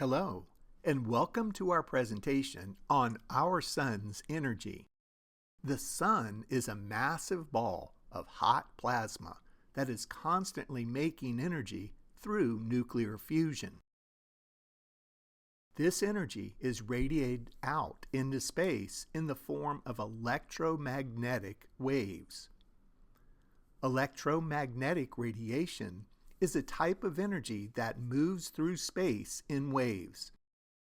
Hello, and welcome to our presentation on our sun's energy. The sun is a massive ball of hot plasma that is constantly making energy through nuclear fusion. This energy is radiated out into space in the form of electromagnetic waves. Electromagnetic radiation is a type of energy that moves through space in waves.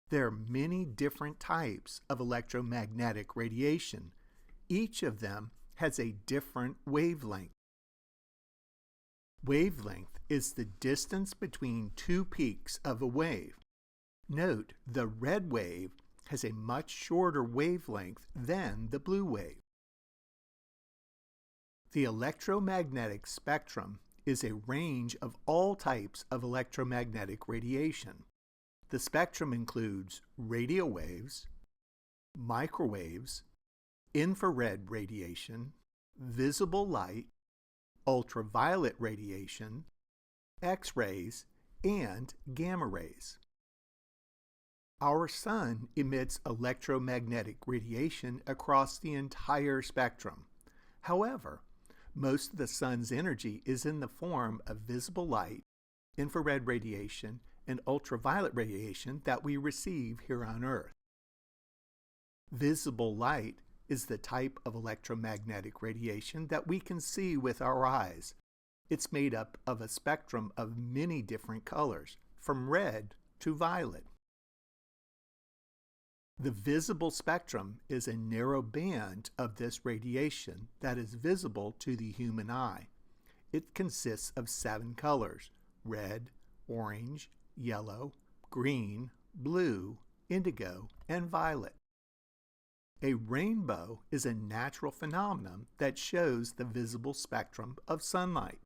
There are many different types of electromagnetic radiation. Each of them has a different wavelength. Wavelength is the distance between two peaks of a wave. Note, the red wave has a much shorter wavelength than the blue wave. The electromagnetic spectrum is a range of all types of electromagnetic radiation. The spectrum includes radio waves, microwaves, infrared radiation, visible light, ultraviolet radiation, X-rays, and gamma rays. Our sun emits electromagnetic radiation across the entire spectrum. However, most of the sun's energy is in the form of visible light, infrared radiation, and ultraviolet radiation that we receive here on Earth. Visible light is the type of electromagnetic radiation that we can see with our eyes. It's made up of a spectrum of many different colors, from red to violet. The visible spectrum is a narrow band of this radiation that is visible to the human eye. It consists of 7 colors: red, orange, yellow, green, blue, indigo, and violet. A rainbow is a natural phenomenon that shows the visible spectrum of sunlight.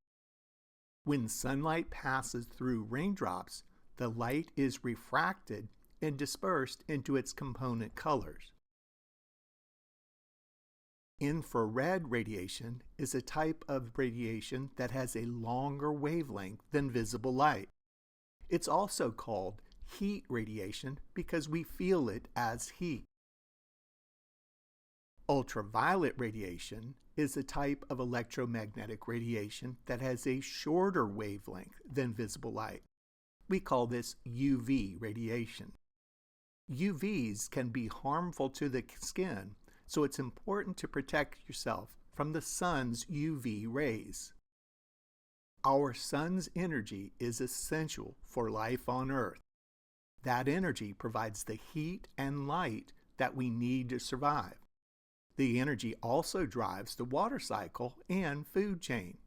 When sunlight passes through raindrops, the light is refracted and dispersed into its component colors. Infrared radiation is a type of radiation that has a longer wavelength than visible light. It's also called heat radiation because we feel it as heat. Ultraviolet radiation is a type of electromagnetic radiation that has a shorter wavelength than visible light. We call this UV radiation. UVs can be harmful to the skin, so it's important to protect yourself from the sun's UV rays. Our sun's energy is essential for life on Earth. That energy provides the heat and light that we need to survive. The energy also drives the water cycle and food chain.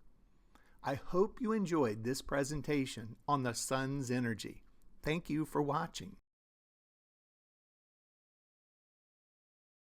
I hope you enjoyed this presentation on the sun's energy. Thank you for watching.